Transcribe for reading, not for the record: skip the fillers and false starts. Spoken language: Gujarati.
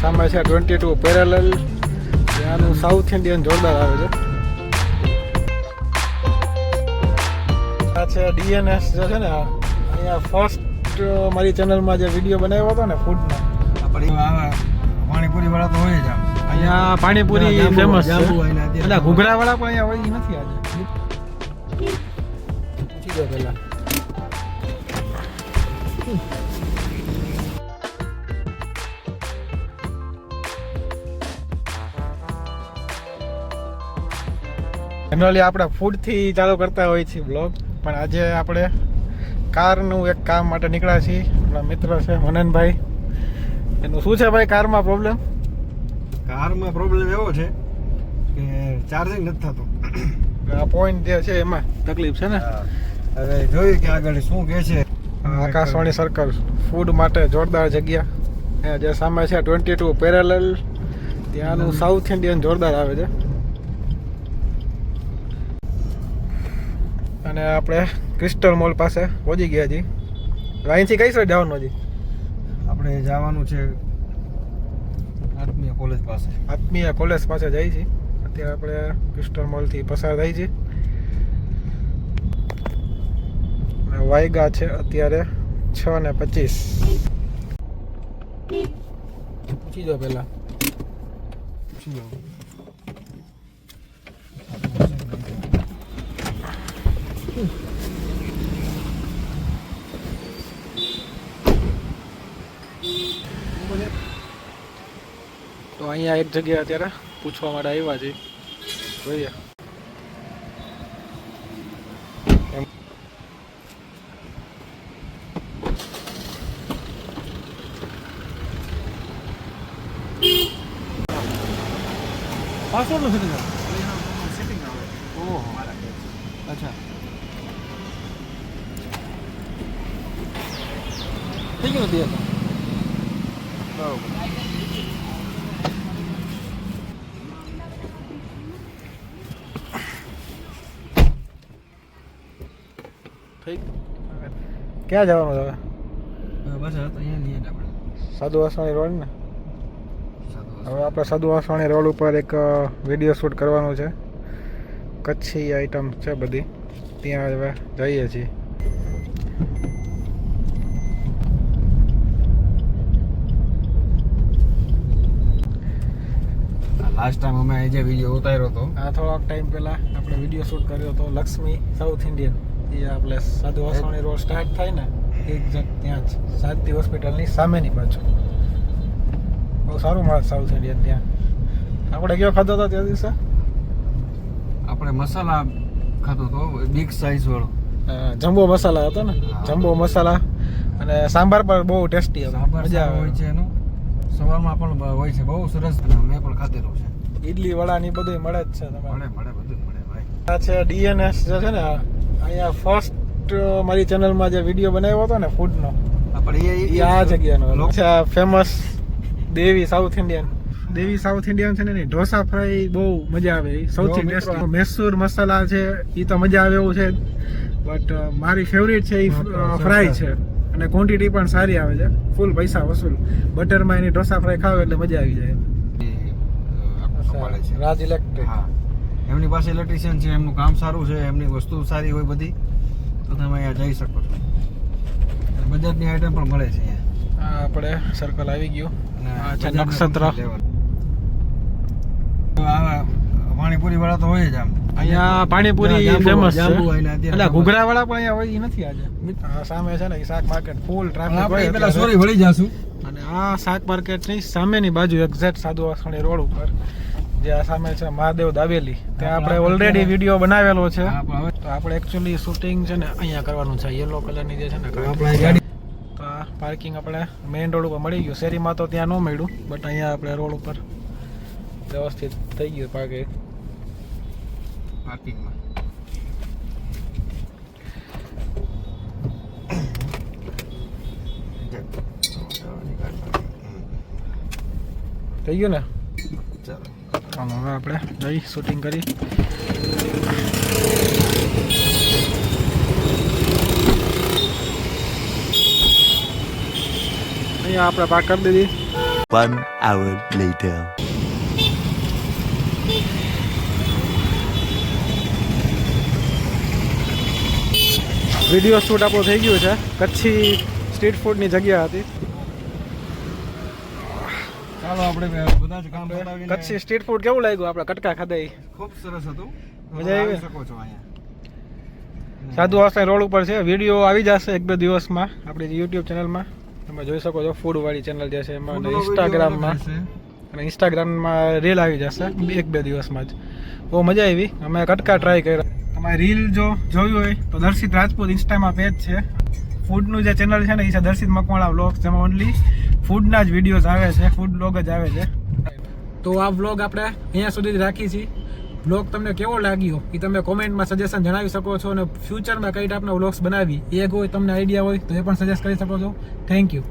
સામે છે 22 પેરેલલ. ત્યાંનું સાઉથ ઇન્ડિયન જોરદાર આવે છે. આ છે ડીએનએસ જે છે ને, અહીંયા ફર્સ્ટ મારી ચેનલમાં જે વિડીયો બનાવ્યો હતો ને ફૂડનો, પાણીપુરી વાળા તો હોય જ આમ. અહીંયા પાણીપુરી ફેમસ છે. એટલે ઘૂઘરા વાળા પણ અહીંયા હોય નથી આજે. પૂછી દો પહેલા. જનરલી આપણે ફૂડથી ચાલુ કરતા હોઈએ છીએ બ્લોગ, પણ આજે આપણે કારનું એક કામ માટે નીકળ્યા છીએ. આપણા મિત્ર છે મનનભાઈ. એનું શું છે ભાઈ કારમાં પ્રોબ્લેમ? કારમાં પ્રોબ્લેમ એવો છે કે ચાર્જિંગ નથી થતું. આ પોઈન્ટ જે છે એમાં તકલીફ છે ને. હવે જોયું કે આગળ શું કહે છે. આકાશવાણી સર્કલ ફૂડ માટે જોરદાર જગ્યા. અહીંયા જે સામે છે 22 પેરેલલ. ત્યાંનું સાઉથ ઇન્ડિયન જોરદાર આવે છે. અને આપણે ક્રિસ્ટલ મોલ પાસે પહોંચી ગયા છીએ. અહીંથી કઈ સાઈડ જવાનું હજી? આપણે જવાનું છે આત્મીય કોલેજ પાસે. આત્મીય કોલેજ પાસે જઈએ છીએ. અત્યારે આપણે ક્રિસ્ટલ મોલથી પસાર થઈ છીએ. વાયગા છે અત્યારે 6:25. પૂછી દો પહેલા. પૂછી લો. તો અહીંયા એક જગ્યાએ અત્યારે પૂછવા માટે આવ્યા છે. જોઈએ પાસવર્ડ નું સેટિંગ આવે. ઓહો, અચ્છા થઈ ગયું નથી બરાબર. ક્યાં જવાનું હવે? બસ અહીંયા નહીં આપણે સાધુ વાસવાણી રોડ ને. હવે આપણે સાધુ વાસવાણી રોડ ઉપર એક વિડીયો શૂટ કરવાનું છે. કચ્છી આઈટમ છે બધી, ત્યાં હવે જઈએ છીએ. લાસ્ટ ટાઈમ અમે જે વિડીયો ઉતાર્યો હતો, આ થોડોક ટાઈમ પહેલાં આપણે વિડીયો શૂટ કર્યો હતો લક્ષ્મી સાઉથ ઇન્ડિયન. એ આપણે સાધુ વાસવાણી રોડ સ્ટાર્ટ થાય ને એક્ઝેક્ટ ત્યાં જ શાંતિ હોસ્પિટલની સામેની બાજુ. બહુ સારું મળે સાઉથ ઇન્ડિયન ત્યાં. આપણે કયો ખાધો હતો તે દિવસે? આપણે મસાલા ખાધો હતો બિગ સાઇઝ વાળો. જમ્બો મસાલા હતો ને, જમ્બો મસાલા. અને સાંભાર પણ બહુ ટેસ્ટી હતો, મજા આવે હોય છે એનું. સવારમાં પણ હોય છે, બહુ સરસ. મેં પણ ખાધેલું છે. ઈડલી વડા ની બધું મળે જ છે તમારે. મળે બધું મળે ભાઈ. આ છે ડીએનએસ જે છે ને, અહીંયા ફર્સ્ટ મારી ચેનલમાં જે વિડીયો બનાવ્યો હતો ને ફૂડનો, આપણે એ આ જગ્યાનો છે. ફેમસ દેવી સાઉથ ઇન્ડિયન. દેવી સાઉથ ઇન્ડિયન છે ને, એની ઢોસા ફ્રાય બહુ મજા આવે. સૌથી ટેસ્ટી મૈસૂર મસાલા છે, એ તો મજા આવે એવું છે. બટ મારી ફેવરિટ છે એ ફ્રાય છે. અને ક્વોન્ટિટી પણ સારી આવે છે, ફૂલ પૈસા વસૂલ. બટરમાં એની ઢોસા ફ્રાય ખાવ એટલે મજા આવી જાય. રાજ ઇલેક્ટ્રિક. એમની પાસે ઇલેક્ટ્રિશિયન છે, એમનું કામ સારું છે, એમની વસ્તુ સારી હોય બધી, તો તમે અહીંયા જઈ શકો છો. બજારની આઈટમ પણ મળે છે અહીંયા. આપણે સર્કલ આવી ગયું. આ છે નક્ષત્ર. પાણીપુરી વાળા તો હોય જ આમ. અહીંયા પાણીપુરી ફેમસ છે. એટલે ઘૂઘરા વાળા પણ અહીંયા હોય નથી આજે. આ સામે છે ને એ શાક માર્કેટ ફૂલ ટ્રાફિક હોય. પેલા સોરી વળી જાશું. અને આ શાક માર્કેટની સામેની બાજુ એક્ઝેક્ટ સાધુ વાસવાણી રોડ ઉપર જે આ સામે છે મહાદેવ દાબેલી, ત્યાં આપણે ઓલરેડી વિડીયો બનાવેલો છે. તો આપણે એકચ્યુઅલી શૂટિંગ છે ને અહીંયા કરવાનું છે. યલો કલરની જે છે ને ગાડી. તો આ પાર્કિંગ આપણે મેઇન રોડ ઉપર મળી ગયું. શેરીમાં તો ત્યાં ન મળ્યું, બટ અહીંયા આપણે રોડ ઉપર વ્યવસ્થિત થઈ ગયું પાર્કિંગમાં. થઈ ગયું ને. ચાલો હવે આપણે જઈ શૂટિંગ કરી. અહીંયા આપણે પાક કરી દીધી. 1 hour later. વિડીયો શૂટ આપણું થઈ ગયું છે કચ્છી સ્ટ્રીટ ફૂડની જગ્યા હતી. ચાલો આપણે બધા જ કામ પતાવીને કચ્છી સ્ટ્રીટ ફૂડ કેવું લાગ્યું આપણે કટકા ખાધા ઈ? ખૂબ સરસ હતું. મજા આવી? આવી શકો છો અહીંયા. સાધુ આશ્રમ રોડ ઉપર છે. વિડીયો આવી જશે 1-2 દિવસમાં આપણી યુટ્યુબ ચેનલમાં. તમે જોઈ શકો છો ફૂડ વાળી ચેનલ જે છે એમાં અને ઇન્સ્ટાગ્રામમાં અને ઇન્સ્ટાગ્રામમાં રીલ આવી જશે 1-2 દિવસમાં જ. બહુ મજા આવી. અમે કટકા ટ્રાય કર્યા. તમારે રીલ જો જોયું હોય તો દર્શિત રાજપૂત ઇન્સ્ટામાં પેજ છે. ફૂડનું જે ચેનલ છે ને એ છે દર્શિત મકવાણા વ્લોગ્સ, જેમાં ઓનલી ફૂડના જ વિડીયોઝ આવે છે, ફૂડ વ્લોગ જ આવે છે. તો આ વ્લોગ આપણે અહીંયા સુધી જ રાખી છીએ. વ્લોગ તમને કેવો લાગ્યો એ તમે કોમેન્ટમાં સજેશન જણાવી શકો છો અને ફ્યુચરમાં કઈ ટાઈપના વ્લોગ્સ બનાવી એ કોઈ તમને આઈડિયા હોય તો એ પણ સજેસ્ટ કરી શકો છો. Thank you.